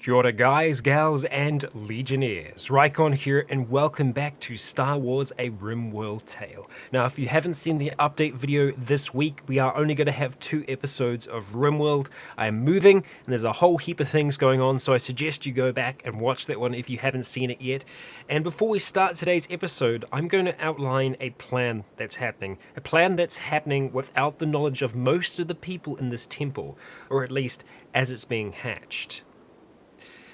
Kia ora guys, gals, and legionnaires. Rycon here, and welcome back to Star Wars A RimWorld Tale. Now, if you haven't seen the update video this week, we are only going to have 2 episodes of RimWorld. I am moving, and there's a whole heap of things going on, so I suggest you go back and watch that one if you haven't seen it yet. And before we start today's episode, I'm going to outline a plan that's happening. A plan that's happening without the knowledge of most of the people in this temple, or at least as it's being hatched.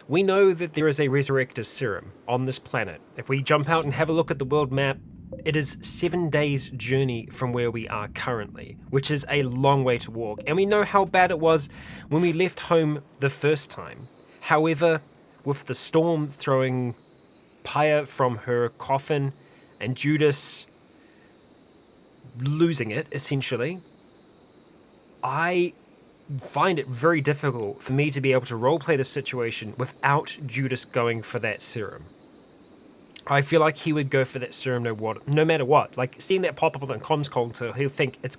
We know that there is a Resurrector serum on this planet. If we jump out and have a look at the world map, it is 7 days' journey from where we are currently, which is a long way to walk. And we know how bad it was when we left home the first time. However, with the storm throwing Pyre from her coffin and Judas losing it, essentially, I find it very difficult for me to be able to roleplay this situation without Judas going for that serum. I feel like he would go for that serum no matter what. Like, seeing that pop up on the comms console, he'll think it's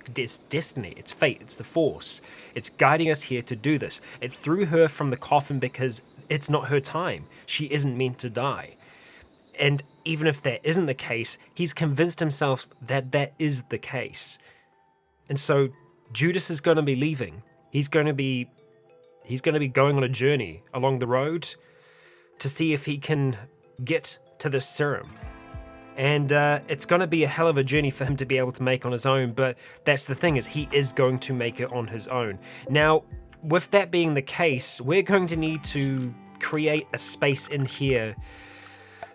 destiny, it's fate, it's the Force. It's guiding us here to do this. It threw her from the coffin because it's not her time. She isn't meant to die. And even if that isn't the case, he's convinced himself that that is the case. And so Judas is going to be leaving. He's going to be going on a journey along the road to see if he can get to this serum. And it's going to be a hell of a journey for him to be able to make on his own, but that's the thing, is he is going to make it on his own. Now, with that being the case, we're going to need to create a space in here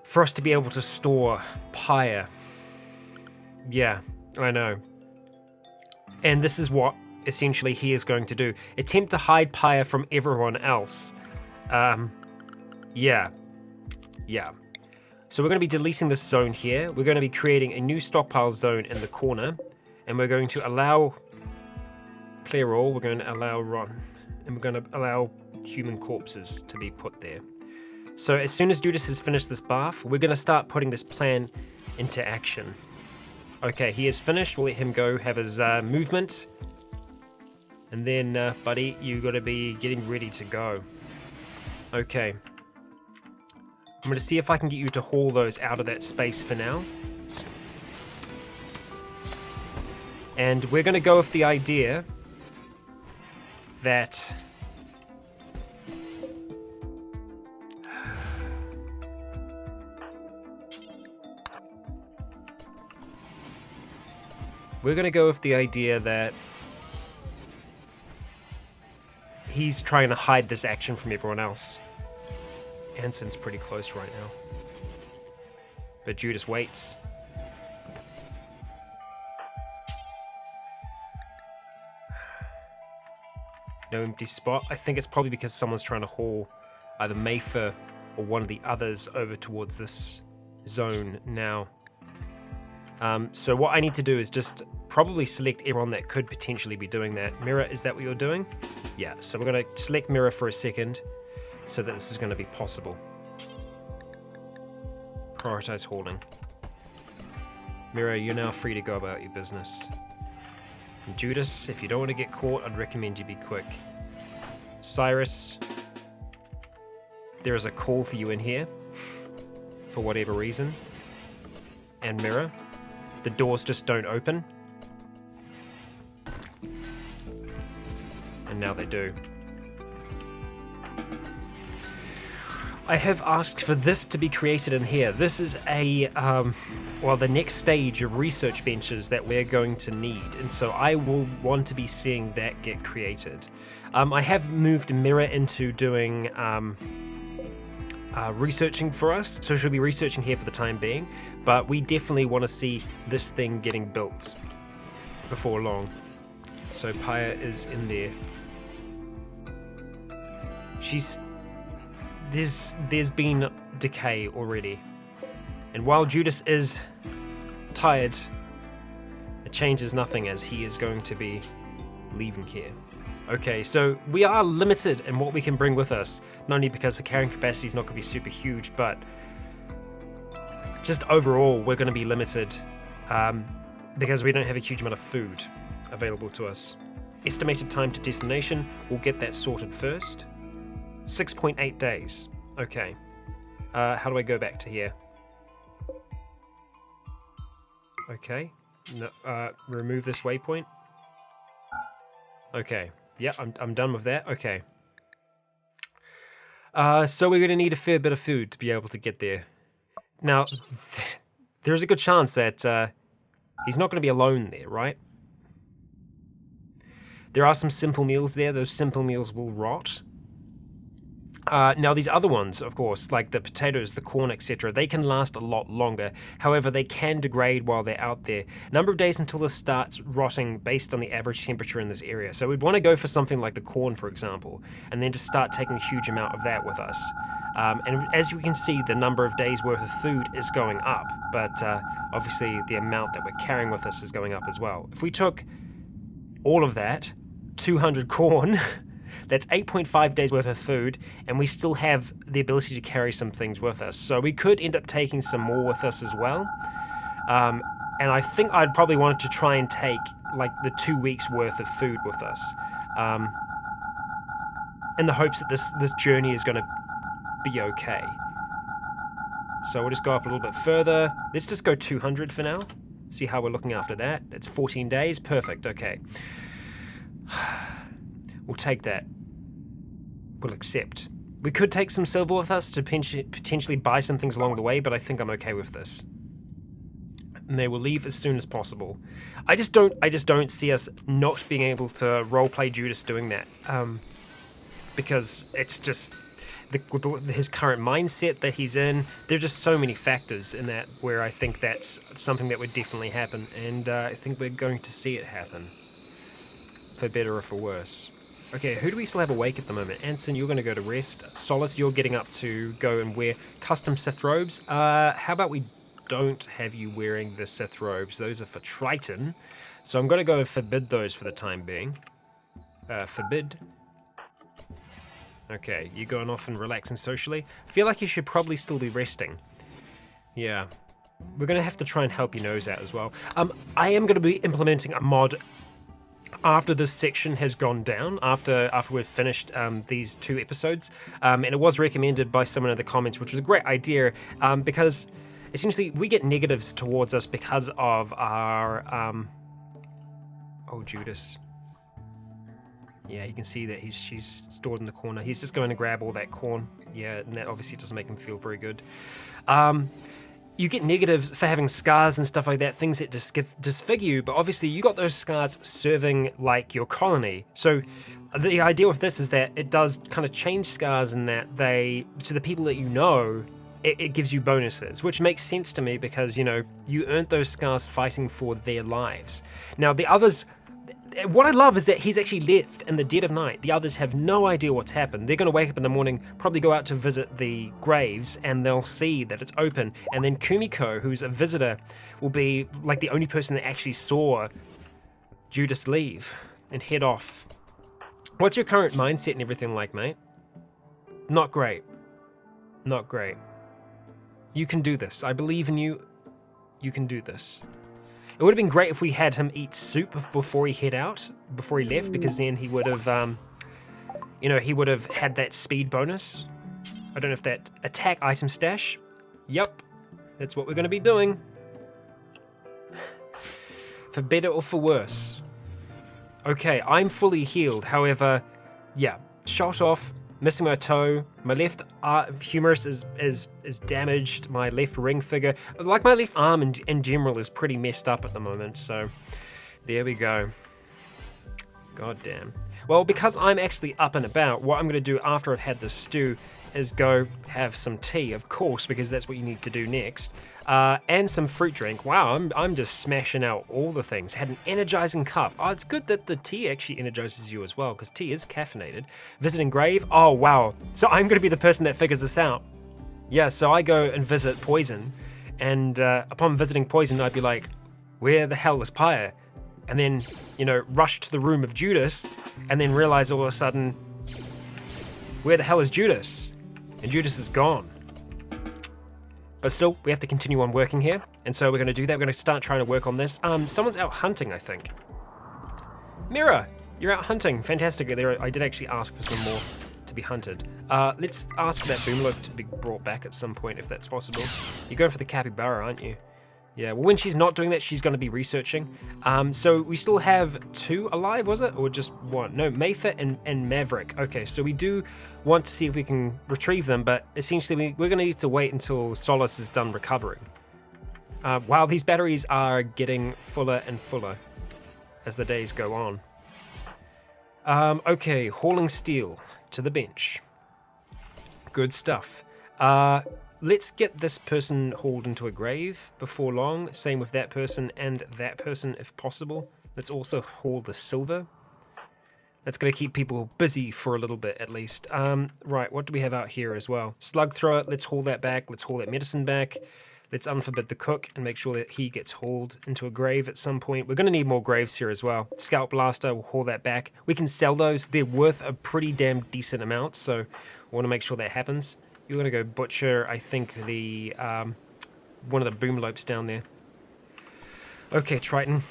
for us to be able to store Pyre. Yeah, I know. And this is what essentially he is going to do. Attempt to hide Pyre from everyone else. Yeah. So we're going to be deleting this zone here. We're going to be creating a new stockpile zone in the corner. And we're going to allow clear all. We're going to allow Ron. And we're going to allow human corpses to be put there. So as soon as Judas has finished this bath, we're going to start putting this plan into action. Okay, he is finished. We'll let him go have his movement. And then, buddy, you got to be getting ready to go. Okay. I'm going to see if I can get you to haul those out of that space for now. And we're going to go with the idea that he's trying to hide this action from everyone else. Anson's pretty close right now. But Judas waits. No empty spot. I think it's probably because someone's trying to haul either Mayfair or one of the others over towards this zone now. So what I need to do is just probably select everyone that could potentially be doing that. Mirror, is that what you're doing? Yeah, so we're going to select Mirror for a second so that this is going to be possible. Prioritize hauling. Mirror, you're now free to go about your business. And Judas, if you don't want to get caught, I'd recommend you be quick. Cyrus, there is a call for you in here, for whatever reason. And Mirror, the doors just don't open. And now they do. I have asked for this to be created in here. This is a, the next stage of research benches that we're going to need. And so I will want to be seeing that get created. I have moved Mirror into doing researching for us. So she'll be researching here for the time being. But we definitely want to see this thing getting built before long. So Pyre is in there. There's been decay already. And while Judas is tired, it changes nothing as he is going to be leaving here. Okay, so we are limited in what we can bring with us, not only because the carrying capacity is not going to be super huge, but just overall we're going to be limited because we don't have a huge amount of food available to us. Estimated time to destination, we'll get that sorted first. 6.8 days. Okay. How do I go back to here? Okay. No, remove this waypoint. Okay. Yeah, I'm done with that. Okay. So we're going to need a fair bit of food to be able to get there. Now, there's a good chance that he's not going to be alone there, right? There are some simple meals there. Those simple meals will rot. Now, these other ones, of course, like the potatoes, the corn, etc., they can last a lot longer. However, they can degrade while they're out there. Number of days until this starts rotting based on the average temperature in this area. So we'd want to go for something like the corn, for example, and then just start taking a huge amount of that with us. And as you can see, the number of days worth of food is going up, but obviously the amount that we're carrying with us is going up as well. If we took all of that, 200 corn, that's 8.5 days worth of food, and we still have the ability to carry some things with us. So we could end up taking some more with us as well. And I think I'd probably wanted to try and take like the 2 weeks worth of food with us, in the hopes that this journey is going to be okay. So we'll just go up a little bit further. Let's just go 200 for now. See how we're looking after that. That's 14 days. Perfect. Okay. We'll take that. We'll accept. We could take some silver with us to potentially buy some things along the way, but I think I'm okay with this. And they will leave as soon as possible. I just don't see us not being able to roleplay Judas doing that, because it's just his current mindset that he's in. There are just so many factors in that where I think that's something that would definitely happen, and I think we're going to see it happen, for better or for worse. Okay, who do we still have awake at the moment? Anson, you're going to go to rest. Solace, you're getting up to go and wear custom Sith robes. How about we don't have you wearing the Sith robes? Those are for Triton. So I'm going to go and forbid those for the time being. Forbid. Okay, you going off and relaxing socially? I feel like you should probably still be resting. Yeah. We're going to have to try and help your nose out as well. I am going to be implementing a mod after this section has gone down, after we've finished these 2 episodes, and it was recommended by someone in the comments, which was a great idea, because essentially we get negatives towards us because of our oh, Judas. Yeah, you can see that she's stored in the corner. He's just going to grab all that corn. Yeah, and that obviously doesn't make him feel very good. You get negatives for having scars and stuff like that, things that disfigure you, but obviously you got those scars serving like your colony. So the idea with this is that it does kind of change scars in that to the people that you know, it gives you bonuses, which makes sense to me because, you know, you earned those scars fighting for their lives. Now the others, what I love is that he's actually left in the dead of night. The others have no idea what's happened. They're going to wake up in the morning, probably go out to visit the graves, and they'll see that it's open. And then Kumiko, who's a visitor, will be like the only person that actually saw Judas leave and head off. What's your current mindset and everything like, mate? Not great. Not great. You can do this. I believe in you. You can do this. It would have been great if we had him eat soup before he left, because then he would have, he would have had that speed bonus. I don't know if that attack item stash. Yep, that's what we're going to be doing. For better or for worse. Okay, I'm fully healed. However, yeah, shot off, missing my toe. My left humerus is damaged. My left ring figure, like my left arm in general, is pretty messed up at the moment. So there we go. God damn. Well, because I'm actually up and about, what I'm going to do after I've had the stew is go have some tea, of course, because that's what you need to do next, and some fruit drink. Wow, I'm just smashing out all the things. Had an energizing cup. Oh, it's good that the tea actually energizes you as well, because tea is caffeinated. Visiting grave. Oh, wow. So I'm going to be the person that figures this out. Yeah, so I go and visit Poison, and upon visiting Poison, I'd be like, where the hell is Pyre? And then, rush to the room of Judas, and then realize all of a sudden, where the hell is Judas? And Judas is gone. But still, we have to continue on working here, and so we're going to do that. We're going to start trying to work on this. Someone's out hunting, I think. Mira, you're out hunting. Fantastic. I did actually ask for some more to be hunted. Let's ask that boomlope to be brought back at some point if that's possible. You're going for the capybara, aren't you? Yeah, well, when she's not doing that, she's going to be researching. So we still have 2 alive, was it? Or just 1? No, Mayfa and Maverick. Okay, so we do want to see if we can retrieve them, but essentially we're going to need to wait until Solace is done recovering. Wow, these batteries are getting fuller and fuller as the days go on. Okay, hauling steel to the bench. Good stuff. Let's get this person hauled into a grave before long. Same with that person and that person if possible. Let's also haul the silver. That's going to keep people busy for a little bit at least. Right, what do we have out here as well? Slug thrower, let's haul that back. Let's haul that medicine back. Let's unforbid the cook and make sure that he gets hauled into a grave at some point. We're going to need more graves here as well. Scout blaster, we'll haul that back. We can sell those. They're worth a pretty damn decent amount, so we want to make sure that happens. You're going to go butcher, I think, the one of the boom lopes down there. Okay, Triton.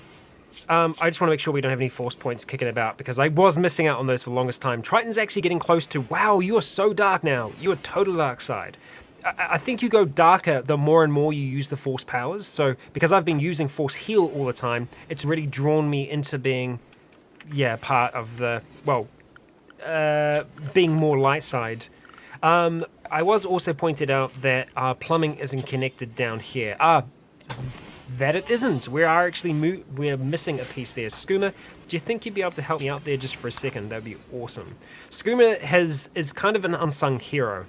I just want to make sure we don't have any force points kicking about because I was missing out on those for the longest time. Triton's actually getting close to, wow, you are so dark now. You are total dark side. I think you go darker the more and more you use the force powers. So because I've been using force heal all the time, it's really drawn me into being, yeah, part of the, well, being more light side. I was also pointed out that our plumbing isn't connected down here. That it isn't. We are actually we're missing a piece there. Skooma, do you think you'd be able to help me out there just for a second? That'd be awesome. Skooma is kind of an unsung hero.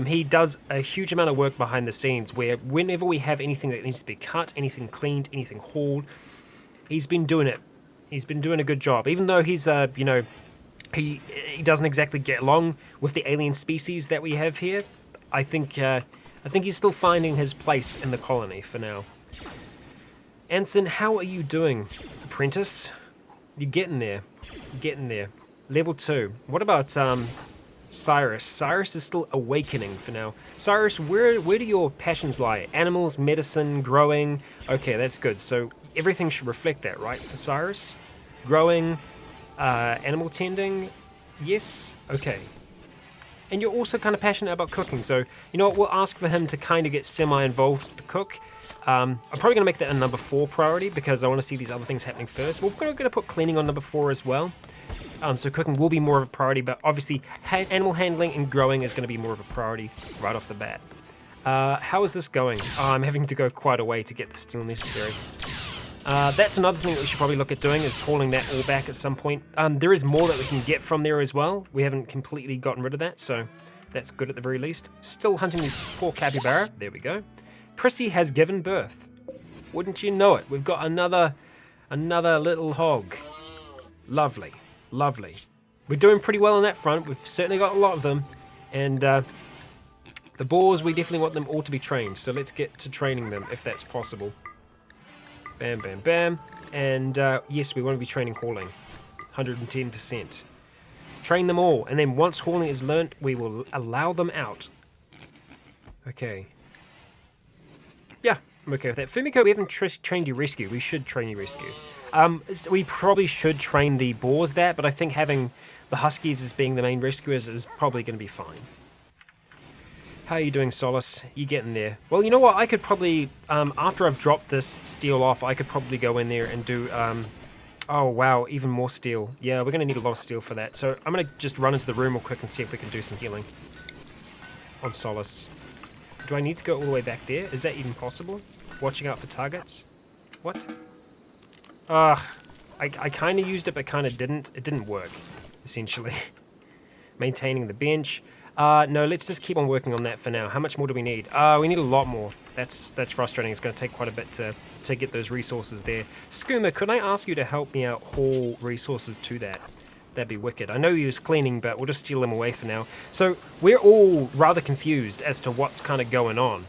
He does a huge amount of work behind the scenes where whenever we have anything that needs to be cut, anything cleaned, anything hauled, he's been doing it. He's been doing a good job. Even though he's, you know, he doesn't exactly get along with the alien species that we have here, I think he's still finding his place in the colony for now. Anson, how are you doing, apprentice? You're getting there. You're getting there. Level 2. What about Cyrus? Cyrus is still awakening for now. Cyrus, where do your passions lie? Animals, medicine, growing? Okay, that's good. So everything should reflect that, right, for Cyrus? Growing, animal tending? Yes? Okay. And you're also kind of passionate about cooking, so you know what, we'll ask for him to kind of get semi-involved with the cook. I'm probably going to make that a number 4 priority because I want to see these other things happening first. We're going to put cleaning on number 4 as well. So cooking will be more of a priority, but obviously animal handling and growing is going to be more of a priority right off the bat. How is this going? I'm having to go quite a way to get the steel necessary. That's another thing that we should probably look at doing is hauling that all back at some point. There is more that we can get from there as well. We haven't completely gotten rid of that, so that's good at the very least. Still hunting these poor capybara. There we go. Prissy has given birth. Wouldn't you know it? We've got another little hog. Lovely, lovely. We're doing pretty well on that front. We've certainly got a lot of them. And the boars, we definitely want them all to be trained. So let's get to training them if that's possible. Bam, bam, bam. And yes, we want to be training hauling. 110%. Train them all. And then once hauling is learnt, we will allow them out. Okay. Yeah, I'm okay with that. Fumiko, we haven't trained you rescue. We should train you rescue. We probably should train the boars that, but I think having the huskies as being the main rescuers is probably going to be fine. How are you doing, Solace? You getting there? Well, you know what? I could probably, after I've dropped this steel off, I could probably go in there and do, oh wow, even more steel. Yeah, we're going to need a lot of steel for that. So I'm going to just run into the room real quick and see if we can do some healing on Solace. Do I need to go all the way back there? Is that even possible? Watching out for targets? What? I kind of used it, but kind of didn't. It didn't work, essentially. Maintaining the bench. No, let's just keep on working on that for now. How much more do we need? We need a lot more. That's frustrating. It's going to take quite a bit to get those resources there. Skooma, could I ask you to help me out haul resources to that? That'd be wicked. I know he was cleaning, but we'll just steal them away for now. So we're all rather confused as to what's kind of going on.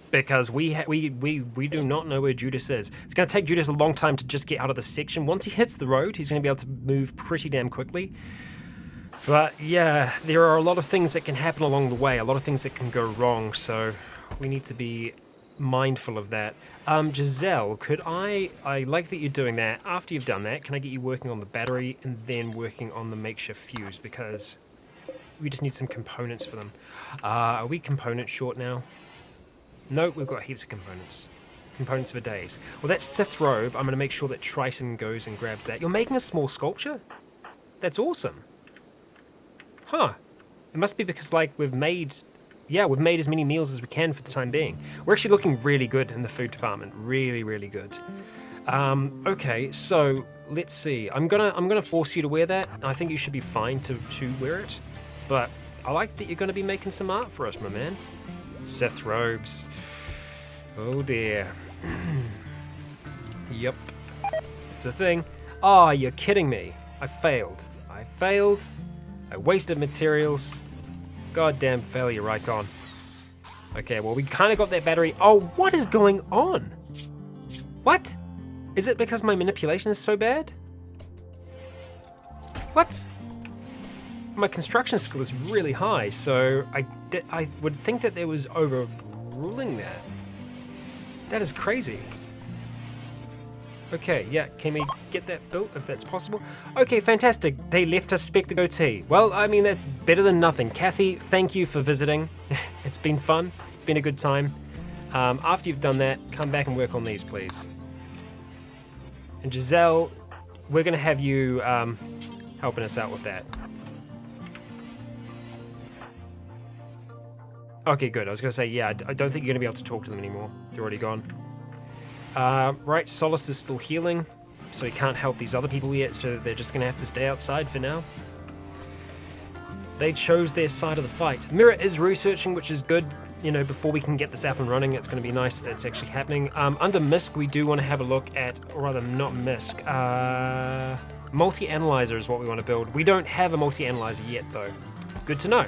Because we do not know where Judas is. It's going to take Judas a long time to just get out of the section. Once he hits the road, he's going to be able to move pretty damn quickly. But yeah, there are a lot of things that can happen along the way, a lot of things that can go wrong, so we need to be mindful of that. Giselle, could I like that you're doing that. After you've done that, can I get you working on the battery and then working on the makeshift fuse, because we just need some components for them. Are we component short now? No, we've got heaps of components. Components for days. Well, that Sith robe, I'm going to make sure that Triton goes and grabs that. You're making a small sculpture? That's awesome. Huh. It must be because, like, we've made as many meals as we can for the time being. We're actually looking really good in the food department. Really, really good. Okay, so let's see. I'm gonna force you to wear that. I think you should be fine to wear it. But I like that you're gonna be making some art for us, my man. Sith robes. Oh dear. Yep. It's a thing. Oh, you're kidding me. I failed. I wasted materials. Goddamn failure icon. Okay, well, we kind of got that battery. Oh, what is going on? What? Is it because my manipulation is so bad? What? My construction skill is really high, so I would think that there was overruling that. That is crazy. Okay, yeah, can we get that built if that's possible? Okay, fantastic. They left us Spectre Goatee. Well, I mean, that's better than nothing. Kathy, thank you for visiting. It's been fun. It's been a good time. After you've done that, come back and work on these, please. And Giselle, we're going to have you helping us out with that. Okay, good. I was going to say, yeah, I don't think you're going to be able to talk to them anymore. They're already gone. Right, Solace is still healing, so he can't help these other people yet, so they're just going to have to stay outside for now. They chose their side of the fight. Mira is researching, which is good. You know, before we can get this up and running, it's going to be nice that it's actually happening. Under MISC, we do want to have a look at, or rather, not MISC, multi-analyzer is what we want to build. We don't have a multi-analyzer yet, though. Good to know.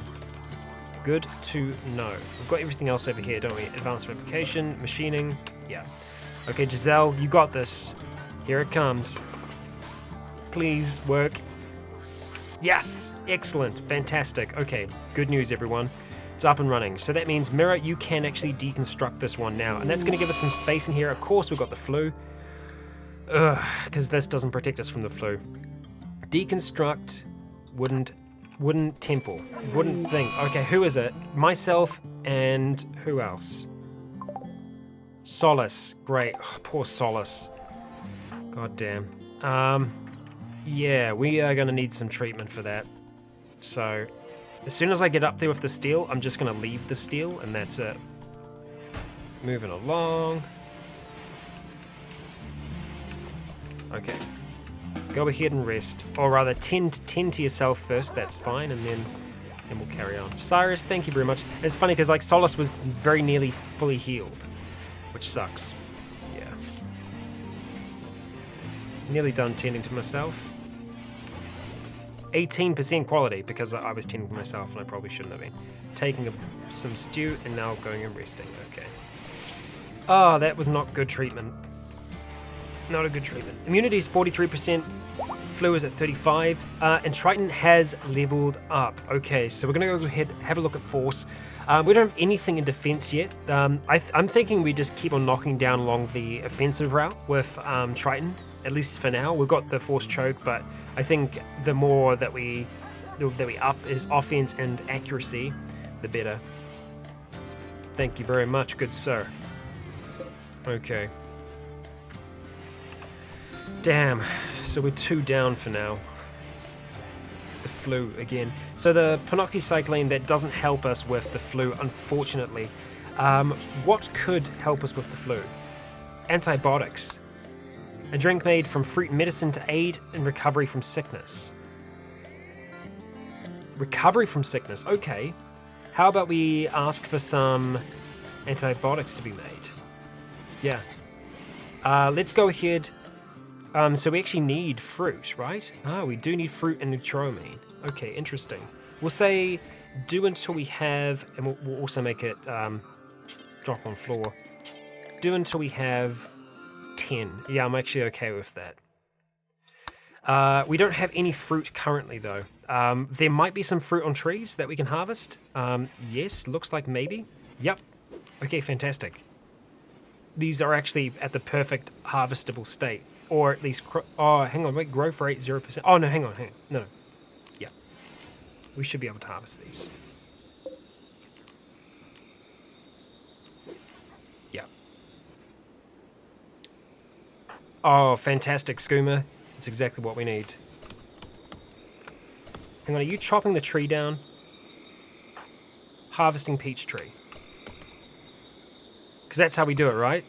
Good to know. We've got everything else over here, don't we? Advanced fabrication, machining, yeah. Okay, Giselle, you got this. Here it comes. Please, work. Yes! Excellent. Fantastic. Okay, good news, everyone. It's up and running. So that means, Mira, you can actually deconstruct this one now. And that's going to give us some space in here. Of course, we've got the flu. Because this doesn't protect us from the flu. Deconstruct wooden temple. Wooden thing. Okay, who is it? Myself and who else? Solace. Great. Oh, poor Solace. God damn. Yeah, we are going to need some treatment for that. So, as soon as I get up there with the steel, I'm just going to leave the steel, and that's it. Moving along. Okay. Go ahead and rest. Or rather, tend to yourself first, that's fine, and then we'll carry on. Cyrus, thank you very much. It's funny, because like Solace was very nearly fully healed. Which sucks. Yeah. Nearly done tending to myself. 18% quality, because I was tending to myself and I probably shouldn't have been. Taking some stew and now going and resting. Okay. Oh, that was not good treatment. Not a good treatment. Immunity is 43%. Flu is at 35. And Triton has leveled up. Okay, so we're going to go ahead have a look at force. We don't have anything in defense yet. I'm thinking we just keep on knocking down along the offensive route with Triton, at least for now. We've got the force choke, but I think the more that we up is offense and accuracy, the better. Thank you very much, good sir. Okay. Damn, so we're 2 down for now. The flu again. So the panoxycycline, that doesn't help us with the flu, unfortunately. What could help us with the flu? Antibiotics. A drink made from fruit medicine to aid in recovery from sickness. Recovery from sickness, okay. How about we ask for some antibiotics to be made? Yeah. Let's go ahead. So we actually need fruit, right? Ah, we do need fruit and neutroamine. Okay, interesting. We'll say do until we have, and we'll also make it drop on floor. Do until we have 10. Yeah, I'm actually okay with that. We don't have any fruit currently, though. There might be some fruit on trees that we can harvest. Yes, looks like maybe. Yep. Okay, fantastic. these are actually at the perfect harvestable state. Or at least, oh, hang on, wait, growth rate 0%. Oh, no, hang on. No. Yeah. We should be able to harvest these. Yeah. Oh, fantastic, skooma. That's exactly what we need. Hang on, are you chopping the tree down? Harvesting peach tree. Because that's how we do it, right?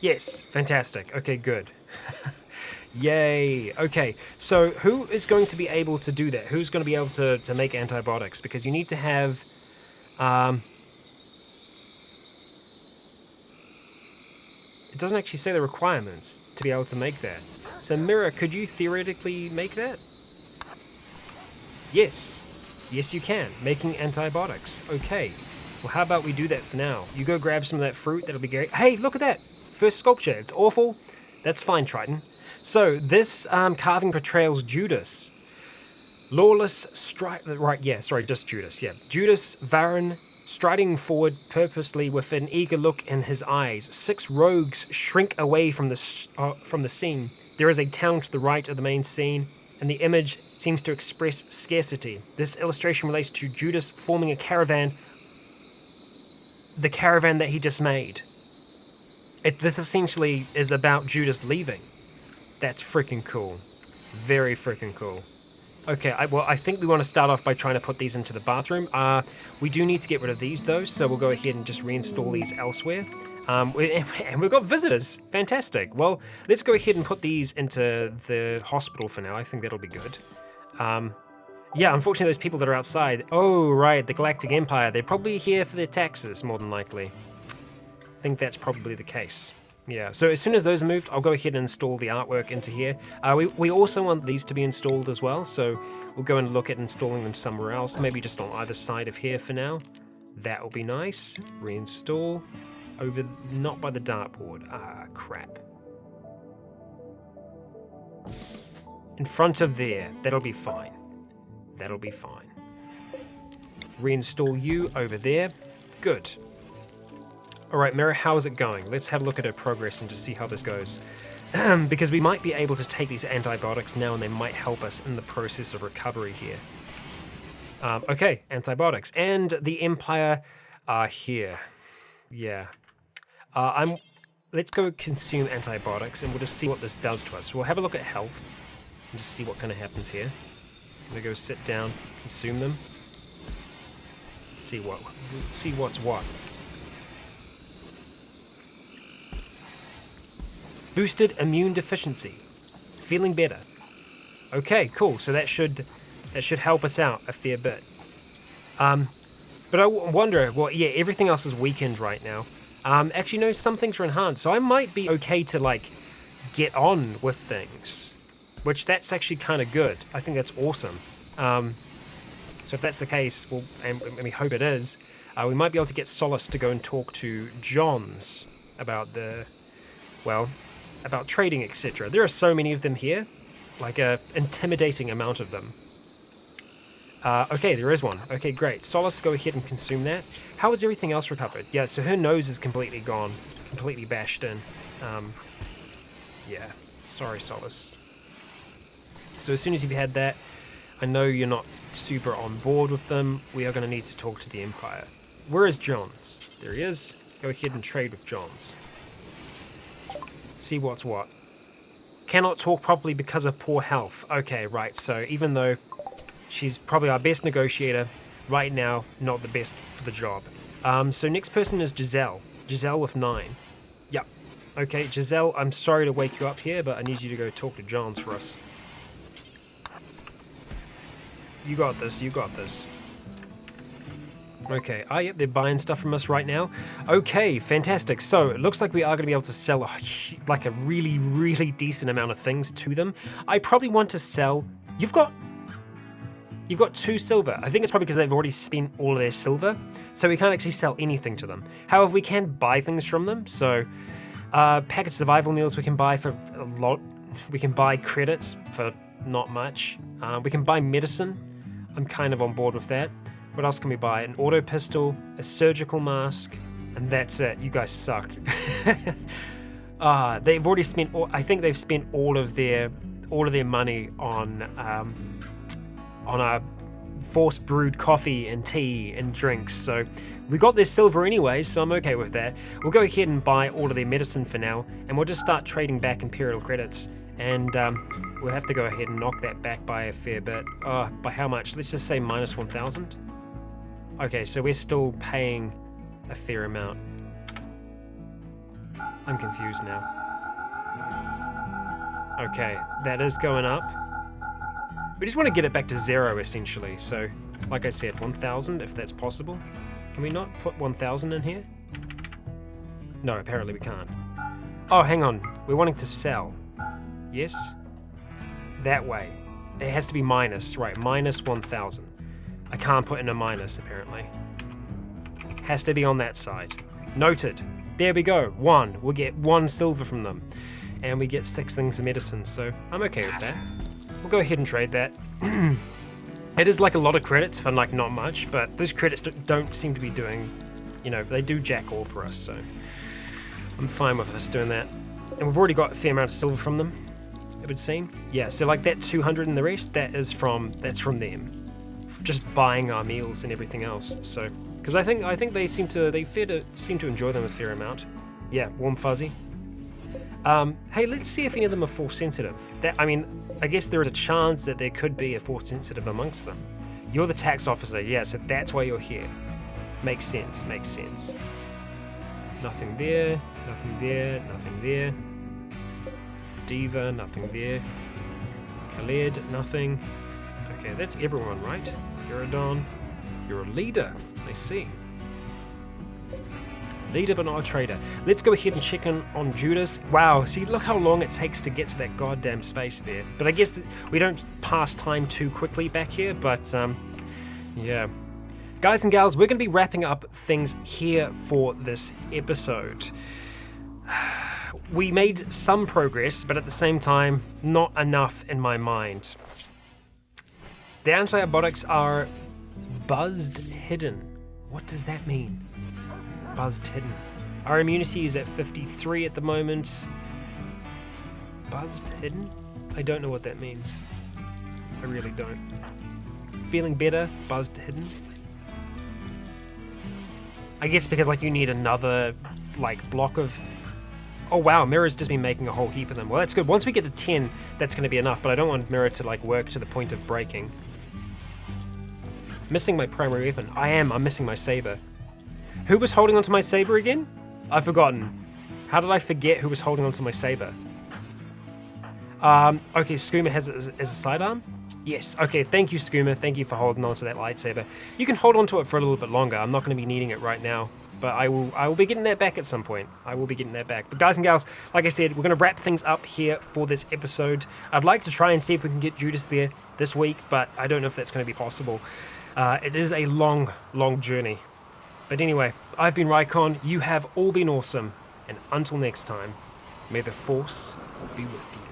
Yes, fantastic. Okay, good. Yay. Okay, so who is going to be able to do that? Who's going to be able to make antibiotics? Because you need to have... it doesn't actually say the requirements to be able to make that. So Mirror, could you theoretically make that? Yes. Yes, you can. Making antibiotics. Okay. Well, how about we do that for now? You go grab some of that fruit. That'll be great. Hey, look at that. First sculpture. It's awful. That's fine, Triton. So this carving portrays Judas. Lawless right, yeah, sorry, just Judas, yeah. Judas Varron striding forward purposely with an eager look in his eyes. 6 rogues shrink away from the scene. There is a town to the right of the main scene, and the image seems to express scarcity. This illustration relates to Judas forming a caravan, the caravan that he just made. This essentially is about Judas leaving. That's freaking cool. Very freaking cool. Okay, I think we want to start off by trying to put these into the bathroom. We do need to get rid of these though, so we'll go ahead and just reinstall these elsewhere. And we've got visitors. Fantastic. Well, let's go ahead and put these into the hospital for now. I think that'll be good. Yeah, unfortunately those people that are outside. Oh, right, the Galactic Empire. They're probably here for their taxes, more than likely. I think that's probably the case. Yeah, so as soon as those are moved, I'll go ahead and install the artwork into here. We also want these to be installed as well, so we'll go and look at installing them somewhere else, maybe just on either side of here for now. That will be nice. Reinstall. Over, not by the dartboard. Ah, crap. In front of there. That'll be fine. That'll be fine. Reinstall you over there. Good. All right, Mira, how is it going? Let's have a look at her progress and just see how this goes. Because we might be able to take these antibiotics now and they might help us in the process of recovery here. Okay, antibiotics. And the Empire are here. Yeah. Let's go consume antibiotics and we'll just see what this does to us. We'll have a look at health and just see what kind of happens here. I'm gonna go sit down, consume them. Let's see what's what. Boosted immune deficiency. Feeling better. Okay, cool. So that should help us out a fair bit. But I wonder, well, yeah, everything else is weakened right now. Actually, no, some things are enhanced, so I might be okay to, like, get on with things. Which, that's actually kind of good. I think that's awesome. So if that's the case, well, and we hope it is, we might be able to get Solace to go and talk to Johns about about trading, etc. There are so many of them here, like a intimidating amount of them. Okay, there is one. Okay, great. Solace, go ahead and consume that. How is everything else recovered? Yeah, so her nose is completely gone, completely bashed in. Yeah, sorry, Solace. So as soon as you've had that, I know you're not super on board with them. We are going to need to talk to the Empire. Where is Johns? There he is. Go ahead and trade with Johns. See what's what. Cannot talk properly because of poor health. Okay, right, so even though she's probably our best negotiator, right now, not the best for the job. So next person is Giselle. Giselle with 9. Yep. Okay, Giselle, I'm sorry to wake you up here, but I need you to go talk to Johns for us. You got this, you got this. Okay, yep, they're buying stuff from us right now. Okay, fantastic. So it looks like we are going to be able to sell like a really, really decent amount of things to them. I probably want to sell... You've got 2 silver. I think it's probably because they've already spent all of their silver, so we can't actually sell anything to them. However, we can buy things from them. So packaged survival meals we can buy for a lot. We can buy credits for not much. We can buy medicine. I'm kind of on board with that. What else can we buy? An auto pistol, a surgical mask, And that's it. You guys suck. They've already spent. I think they've spent all of their money on our force brewed coffee and tea and drinks. So we got their silver anyway, so I'm okay with that. We'll go ahead and buy all of their medicine for now, and we'll just start trading back Imperial credits. And we'll have to go ahead and knock that back by a fair bit. By how much? Let's just say minus 1,000. Okay, so we're still paying a fair amount. I'm confused now. Okay, that is going up. We just want to get it back to 0, essentially. So, like I said, 1,000, if that's possible. Can we not put 1,000 in here? No, apparently we can't. Oh, hang on. We're wanting to sell. Yes? That way. It has to be minus, right, minus 1,000. I can't put in a minus, apparently. Has to be on that side. Noted. There we go. 1. We'll get 1 silver from them. And we get 6 things of medicine, so I'm okay with that. We'll go ahead and trade that. It is like a lot of credits for like not much, but those credits don't seem to be doing, they do jack all for us, so I'm fine with us doing that. And we've already got a fair amount of silver from them, it would seem. Yeah, so like that 200 and the rest, that's from them. Just buying our meals and everything else. So, because I think they seem to enjoy them a fair amount. Yeah, warm fuzzy. Hey, let's see if any of them are force sensitive. I guess there is a chance that there could be a force sensitive amongst them. You're the tax officer, yeah, so that's why you're here. Makes sense. Nothing there, nothing there, nothing there. Diva, nothing there. Khaled, nothing. Okay, that's everyone, right? Iridon, you're a leader, I see. Leader but not a trader. Let's go ahead and check in on Judas. Wow, see, look how long it takes to get to that goddamn space there. But I guess we don't pass time too quickly back here, but yeah. Guys and gals, we're going to be wrapping up things here for this episode. We made some progress, but at the same time, not enough in my mind. The antibiotics are buzzed hidden. What does that mean? Buzzed hidden. Our immunity is at 53 at the moment. Buzzed hidden? I don't know what that means. I really don't. Feeling better, buzzed hidden. I guess because you need another block of. Oh wow, Mirror's just been making a whole heap of them. Well, that's good. Once we get to 10, that's going to be enough. But I don't want Mirror to work to the point of breaking. Missing my primary weapon. I'm missing my saber. Who was holding onto my saber again? I've forgotten. How did I forget who was holding onto my saber? Okay, Skooma has it as a sidearm? Yes, okay, thank you, Skooma. Thank you for holding onto that lightsaber. You can hold onto it for a little bit longer. I'm not going to be needing it right now, but I will be getting that back at some point. I will be getting that back. But guys and gals, like I said, we're going to wrap things up here for this episode. I'd like to try and see if we can get Judas there this week, but I don't know if that's going to be possible. It is a long, long journey. But anyway, I've been Rycon, you have all been awesome, and until next time, may the Force be with you.